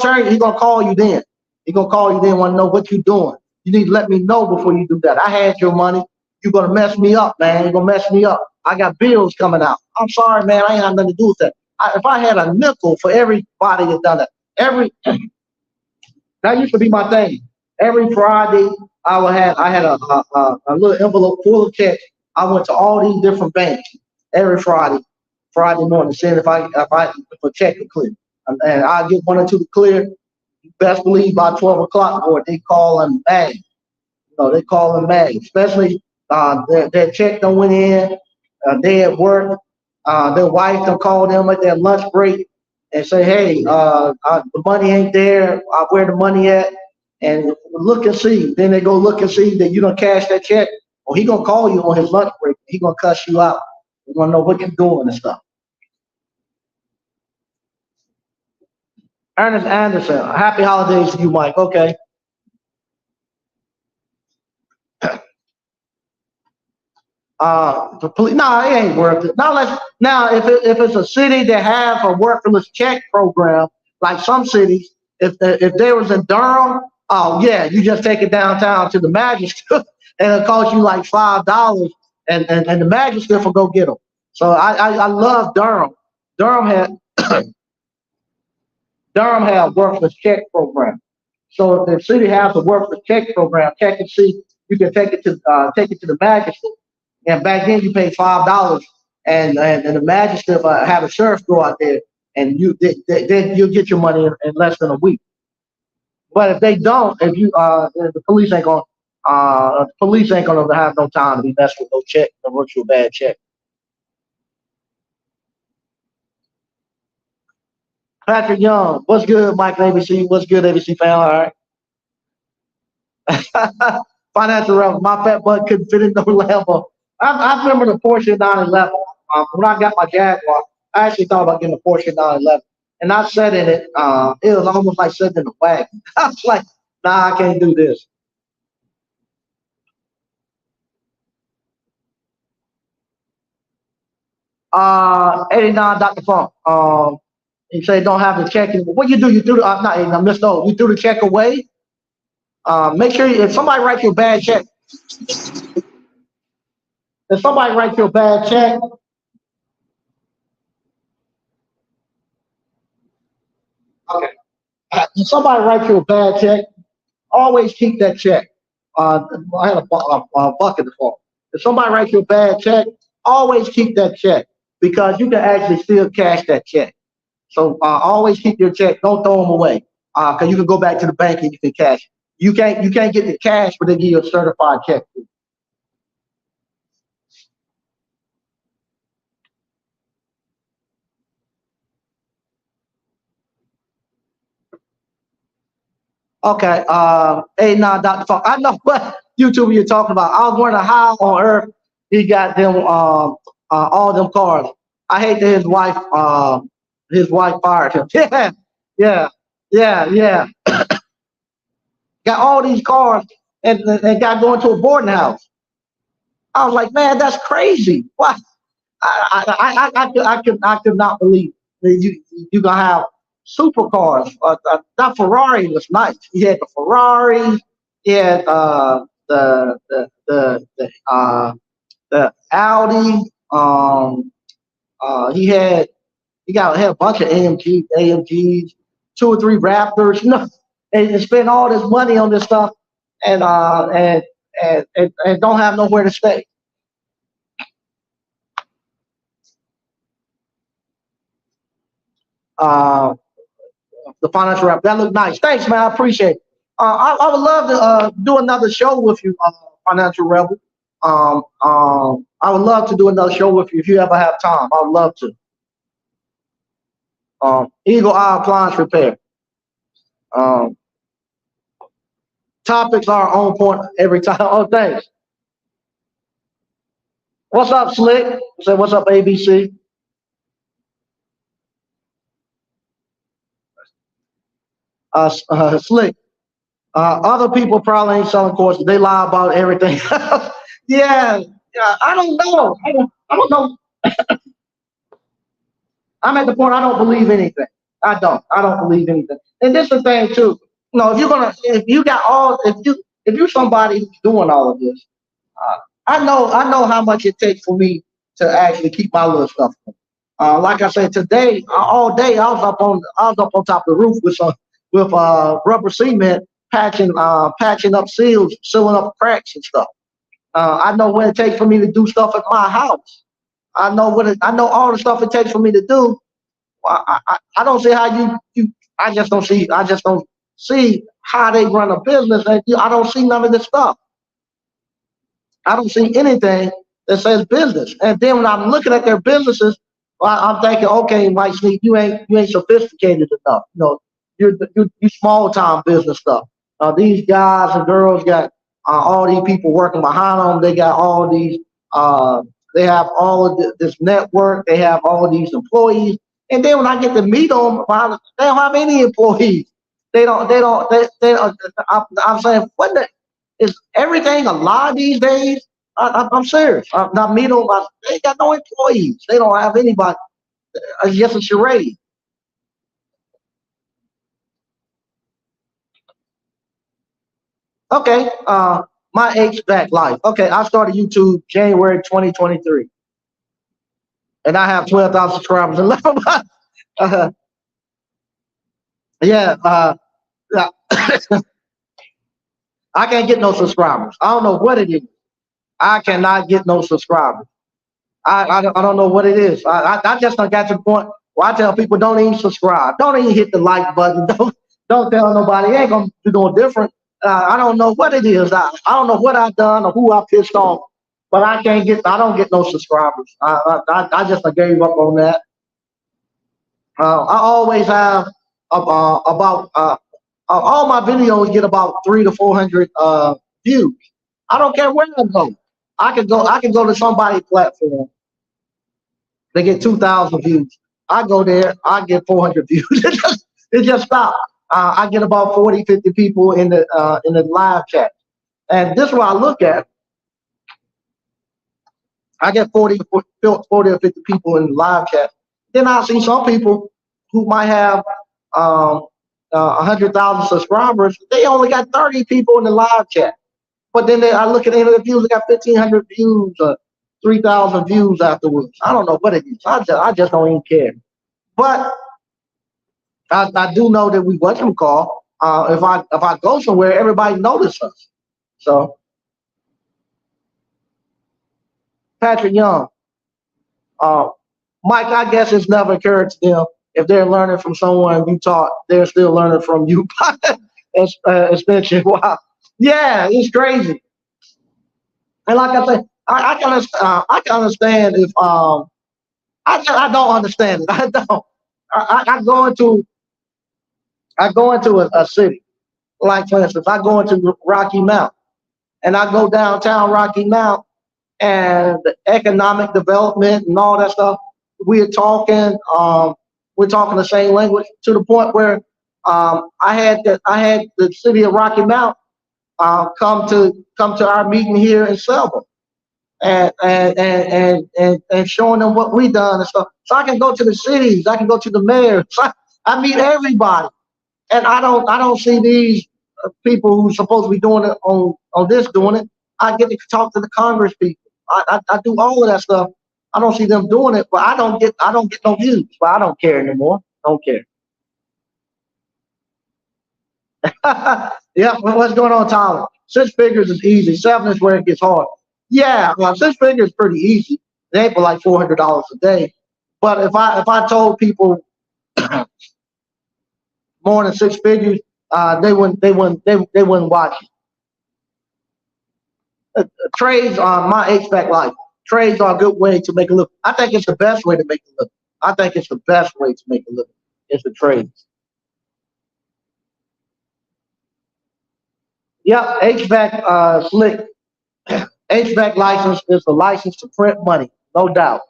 call you then. He gonna call you then want to know what you doing. You need to let me know before you do that. I had your money. You're gonna mess me up, man. You're gonna mess me up. I got bills coming out. I'm sorry, man. I ain't have nothing to do with that. If I had a nickel for everybody that done that, that used to be my thing. Every Friday, I had a little envelope full of checks. I went to all these different banks every Friday morning, saying if a check to clear, and I get one or two to clear. You best believe by 12 o'clock, boy, they call them mad. They call them mad, especially their check done went in. They at work. Their wife done call them at their lunch break and say, "Hey, the money ain't there. Where the money at?" And look and see. Then they go look and see that you don't cash that check. Or he gonna call you on his lunch break. He gonna cuss you out. He gonna know what you're doing and stuff. Ernest Anderson, happy holidays to you, Mike. Okay. The police, no, it ain't worth it. Now, if it's a city that has a worthless check program, like some cities, if they was in Durham, oh yeah, you just take it downtown to the magistrate, and it costs you like $5, and the magistrate will go get them. So I love Durham. Durham had Durham had worthless check program. So if the city has a worthless check program, check and see. You can take it to the magistrate. And back then you paid $5, and the magistrate have a sheriff go out there, and then you'll get your money in less than a week. But if they don't, if you the police ain't gonna have no time to be messing with no check, no virtual bad check. Patrick Young, what's good, Mike ABC? What's good, ABC fan? All right. Financial rebel. My fat butt couldn't fit in no Lambo. I remember the Porsche 911. When I got my Jaguar, I actually thought about getting a Porsche 911. And I sat in it. It was almost like sitting in a wagon. I was like, nah, I can't do this. 89 Dr. Funk. He said don't have the check anymore. What you do? You threw the not 89, Miss No. You threw the check away. Make sure if somebody writes you a bad check, if somebody writes you a bad check, okay. If somebody writes you a bad check, always keep that check. I had a bucket for. If somebody writes you a bad check, always keep that check because you can actually still cash that check. So always keep your check. Don't throw them away because you can go back to the bank and you can cash. You can't get the cash, but they give you a certified check. Okay. Hey, now, Dr. Funk, I know what YouTube you're talking about. I was wondering how on earth he got them all them cars. I hate that his wife fired him. Yeah, yeah, yeah, yeah. Got all these cars and got going to a boarding house. I was like, man, that's crazy. What? I could not believe that you gonna have supercars. That Ferrari was nice. He had the Ferrari. He had the Audi. He had a bunch of AMGs, two or three Raptors. And spend all this money on this stuff, and and don't have nowhere to stay. Uh, the financial rep. That looked nice. Thanks, man. I appreciate it. I would love to do another show with you, Financial Rebel. I would love to do another show with you if you ever have time. I would love to. Eagle Eye Appliance Repair. Um, Topics are on point every time. Oh, thanks. What's up, Slick? Say what's up, ABC? Slick. Other people probably ain't selling courses. They lie about everything. Yeah, yeah. I don't know. I don't know. I'm at the point I don't believe anything. I don't. I don't believe anything. And this is the thing too. No, if you got all, if you somebody who's doing all of this, uh, I know how much it takes for me to actually keep my little stuff. Like I said today, all day I was up on top of the roof with rubber cement patching up seals, sealing up cracks and stuff. I know what it takes for me to do stuff at my house. I know all the stuff it takes for me to do. I don't see how you I just don't see how they run a business, and I don't see none of this stuff. I don't see anything that says business. And then when I'm looking at their businesses, I'm thinking, okay, Mike Sneak, you ain't sophisticated enough. You small time business stuff. These guys and girls got all these people working behind them. They got all these. Uh, they have all of this network. They have all of these employees. And then when I get to meet them, they don't have any employees. They don't. They don't. They don't. I'm saying, what the, is everything a lie these days? I'm serious. Not me. They got no employees. They don't have anybody. It's just a charade. Okay. My HVAC life. Okay, I started YouTube January 2023, and I have 12,000 subscribers. uh, yeah. Yeah. I can't get no subscribers. I don't know what it is. I cannot get no subscribers. I don't know what it is. I just don't got to the point where I tell people don't even subscribe, don't even hit the like button, don't tell nobody. It ain't gonna do no different. I don't know what it is. I don't know what I've done or who I pissed off, but I don't get no subscribers. I just gave up on that. I always have about all my videos get about 300 to 400 views. I don't care where I go. I can go to somebody's platform. They get 2,000 views. I go there, I get 400 views. It just stopped. I get about 40, 50 people in the live chat. And this is what I look at. I get 40 or 50 people in the live chat. Then I see some people who might have 100,000 subscribers. They only got 30 people in the live chat. But then I look at any of the views, they got 1,500 views, 3,000 views afterwards. I don't know what it is. I just don't even care. But I do know that we what you call. If I go somewhere, everybody notices us. So Patrick Young, uh, Mike, I guess it's never occurred to them if they're learning from someone you taught, they're still learning from you. Extension. Wow. Yeah, it's crazy. And like I said, I can understand if I don't understand it. I don't. I go into a city, like for instance, I go into Rocky Mount, and I go downtown Rocky Mount, and the economic development and all that stuff. We're talking, we're talking the same language to the point where I had the city of Rocky Mount come to our meeting here in Selma and showing them what we done and stuff. So I can go to the cities, I can go to the mayors, I meet everybody, and I don't see these people who's supposed to be doing it on this doing it. I get to talk to the Congress people. I do all of that stuff. I don't see them doing it, but I don't get no views. But I don't care anymore. Don't care. Yeah, well, what's going on, Tyler? Six figures is easy. Seven is where it gets hard. Yeah, well, six figures is pretty easy. They ain't for like $400 a day. But if I told people more than six figures, they wouldn't watch it. Trades on my HVAC life. Trades are a good way to make a living. I think it's the best way to make a living. I think it's the best way to make a living. It's the trades. Yep, HVAC slick. HVAC license is the license to print money, no doubt.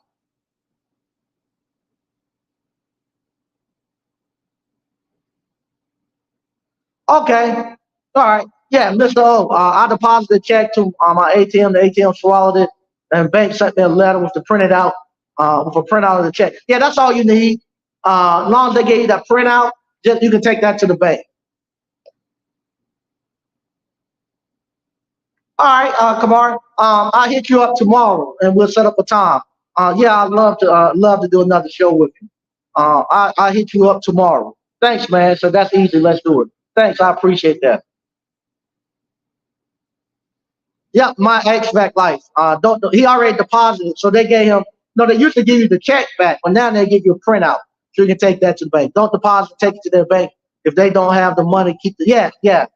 Okay, all right. Yeah, Mr. O, I deposited a check to my ATM. The ATM swallowed it, and bank sent me a letter with the printed out, with a printout of the check. Yeah, that's all you need. As long as they gave you that printout, just you can take that to the bank. All right, Kamar. I'll hit you up tomorrow and we'll set up a time. Yeah, I'd love to do another show with you. I'll hit you up tomorrow. Thanks, man. So that's easy. Let's do it. Thanks. I appreciate that. Yep, my HVAC life. Don't he already deposited, so they gave him. No, they used to give you the check back, but now they give you a printout, so you can take that to the bank. Don't deposit, take it to their bank. If they don't have the money, keep the yeah, yeah.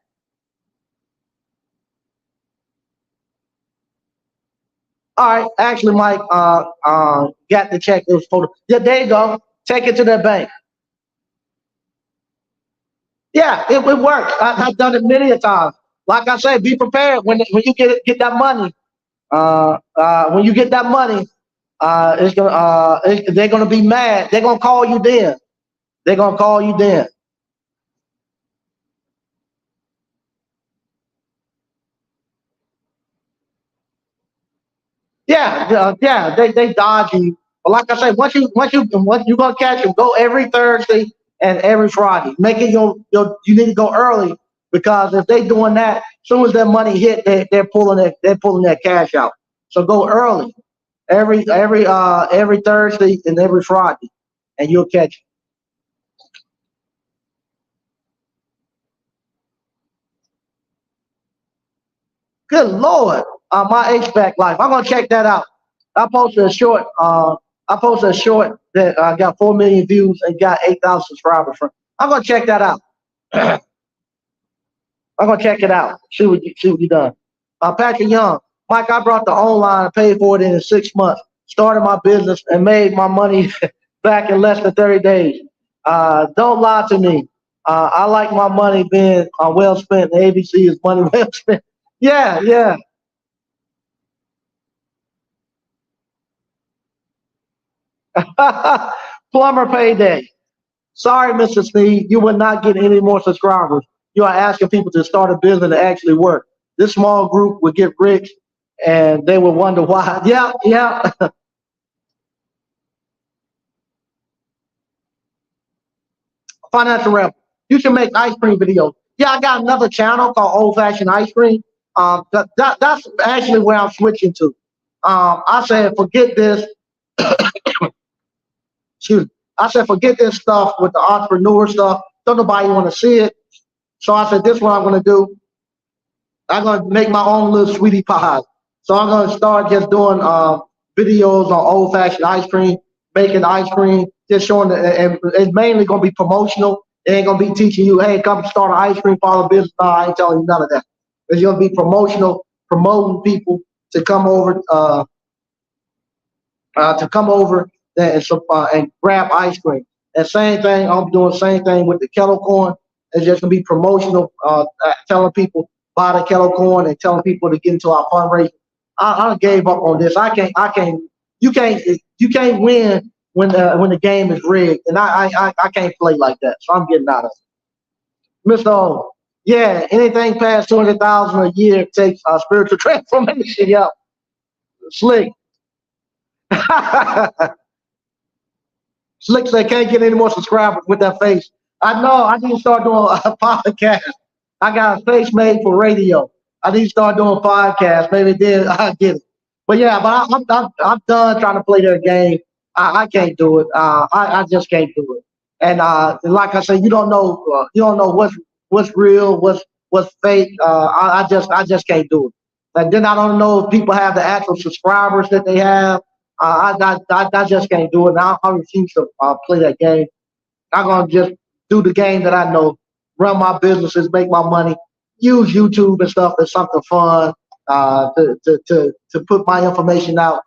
All right, actually, Mike, got the check. It was photo. Yeah, there you go. Take it to their bank. Yeah, it works. I've done it many a times. Like I say, be prepared when you get that money. When you get that money, they're gonna be mad. They're gonna call you then. They're gonna call you then. Yeah, yeah, they dodge you. But like I say, once you gonna catch them, go every Thursday and every Friday. Make it you need to go early because if they doing that, as soon as their money hit, they're pulling their cash out. So go early every Thursday and every Friday, and you'll catch it. Good Lord, my HVAC life. I'm gonna check that out. I posted a short. I posted a short that got 4 million views and got 8,000 subscribers from. I'm gonna check that out. I'm gonna check it out. See what you done. Patrick Young, Mike. I brought the online and paid for it in 6 months. Started my business and made my money back in less than 30 days. Don't lie to me. I like my money being well spent. The ABC is money well spent. Yeah, yeah. Plumber payday. Sorry, Mr. Sneed, you will not get any more subscribers. You are asking people to start a business that actually work. This small group will get rich and they will wonder why. Yeah, yeah. Financial Rebel. You should make ice cream videos. Yeah, I got another channel called Old Fashioned Ice Cream. That's actually where I'm switching to. I said, forget this. Excuse me. I said, forget this stuff with the entrepreneur stuff. Don't nobody want to see it. So I said, this is what I'm going to do. I'm going to make my own little sweetie pies. So I'm going to start just doing videos on old fashioned ice cream, making ice cream, just showing and it's mainly going to be promotional. It ain't going to be teaching you, hey, come start an ice cream parlor business. No, I ain't telling you none of that. It's going to be promotional, promoting people to come over, and grab ice cream. And same thing, I'm doing the same thing with the kettle corn. It's just gonna be promotional, telling people buy the kettle corn and telling people to get into our fundraising. I gave up on this. You can't, you can't win when the game is rigged, and I can't play like that. So I'm getting out of it. Mr. O, yeah, anything past 200,000 a year takes spiritual transformation. Yeah, slick. Slick say can't get any more subscribers with that face. I know. I need to start doing a podcast. I got a face made for radio. I need to start doing podcasts. Maybe then I'll get it. But yeah, I'm done trying to play their game. I can't do it. I just can't do it. And like I said, you don't know what's real, what's fake. I just can't do it. And then I don't know if people have the actual subscribers that they have. I just can't do it. And I refuse to play that game. I'm gonna just do the game that I know, run my businesses, make my money, use YouTube and stuff as something fun, to put my information out.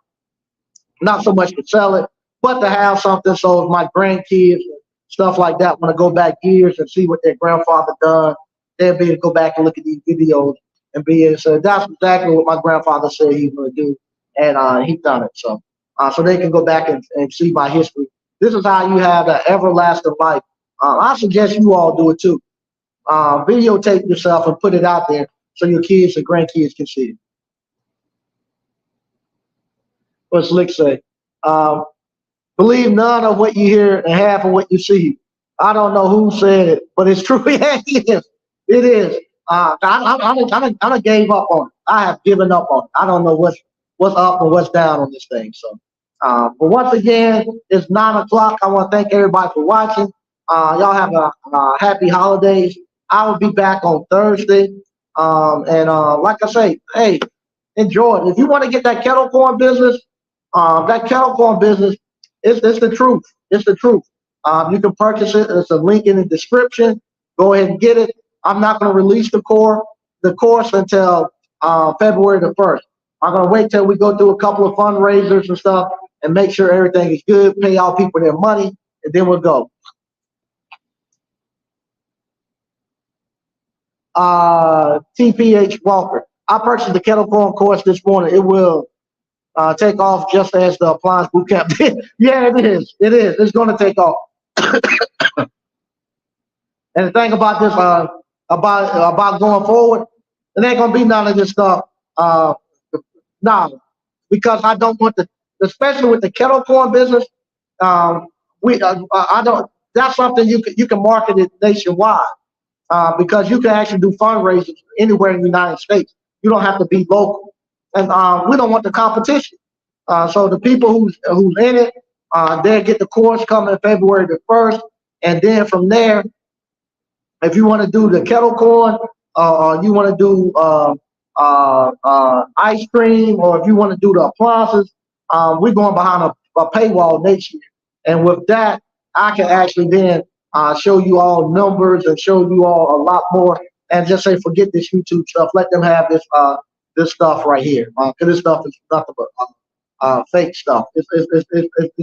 Not so much to sell it, but to have something so if my grandkids and stuff like that want to go back years and see what their grandfather done, they'll be able to go back and look at these videos and be able to say that's exactly what my grandfather said he was going to do, and he done it. So they can go back and see my history. This is how you have that everlasting life. I suggest you all do it too. Videotape yourself and put it out there so your kids and grandkids can see it. What Slick say? Um, Believe none of what you hear and half of what you see. I don't know who said it, but it's true. Yeah, it is. It is. I done gave up on it. I have given up on it. I don't know what's up and what's down on this thing. So, but once again, it's 9 o'clock. I want to thank everybody for watching. Y'all have a happy holidays. I will be back on Thursday. And like I say, hey, enjoy it. If you want to get that kettle corn business, that kettle corn business, it's the truth. It's the truth. You can purchase it. There's a link in the description. Go ahead and get it. I'm not going to release the course until February the 1st. I'm going to wait till we go through a couple of fundraisers and stuff and make sure everything is good, pay all people their money, and then we'll go. TPH Walker. I purchased the kettle corn course this morning. It will take off just as the appliance boot camp did. Yeah, it is. It is. It's going to take off. And the thing about this, about going forward, it ain't gonna be none of this stuff. No, because I don't want especially with the kettle corn business. I don't. That's something you can market it nationwide because you can actually do fundraisers anywhere in the United States. You don't have to be local, and we don't want the competition. So the people who's in it, they'll get the course coming February the 1st, and then from there. If you want to do the kettle corn, or you want to do ice cream, or if you want to do the appliances, we're going behind a paywall next year. And with that, I can actually then show you all numbers and show you all a lot more. And just say, forget this YouTube stuff. Let them have this stuff right here, because this stuff is nothing but fake stuff. It's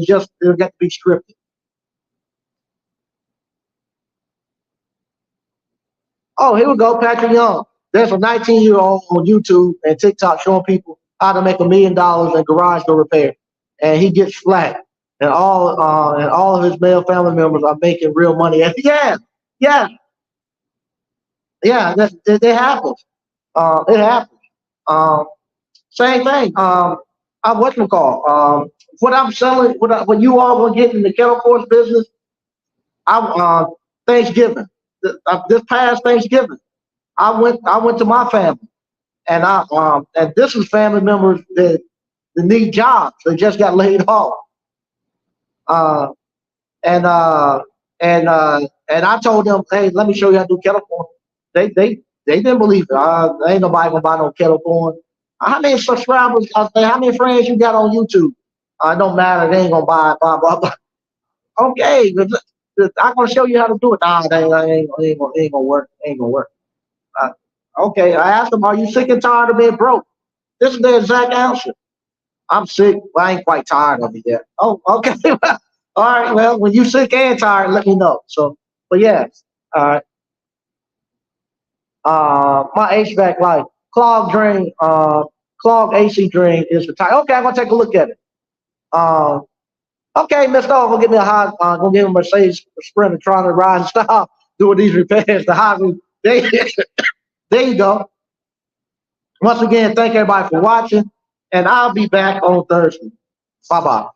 just it'll get to be scripted. Oh, here we go, Patrick Young. There's a 19-year-old on YouTube and TikTok showing people how to make $1 million in garage door repair, and he gets flat. And all of his male family members are making real money. And yeah, it happens. It happens. Same thing. What I'm selling, what you all gonna get in the kettle course business? Thanksgiving. This past Thanksgiving, I went to my family, and and this was family members that need jobs. They just got laid off, uh, and I told them, hey, let me show you how to do kettle corn. They didn't believe it. Ain't nobody gonna buy no kettle corn. How many subscribers? How many friends you got on YouTube? It don't matter. They ain't gonna buy it. Blah blah blah. Okay, I'm gonna show you how to do it. Nah, ain't gonna work. Ain't gonna work. Okay, I asked them, are you sick and tired of being broke? This is the exact answer. I'm sick. Well, I ain't quite tired of it yet. Oh, okay. All right. Well, when you sick and tired, let me know. So, but yeah. All right. My HVAC light, clogged AC drain is retired. Okay, I'm gonna take a look at it. Okay, Mr. O, go get me a hot, go get him a Mercedes Sprinter trying to ride and style doing these repairs. There you go. Once again, thank everybody for watching, and I'll be back on Thursday. Bye bye.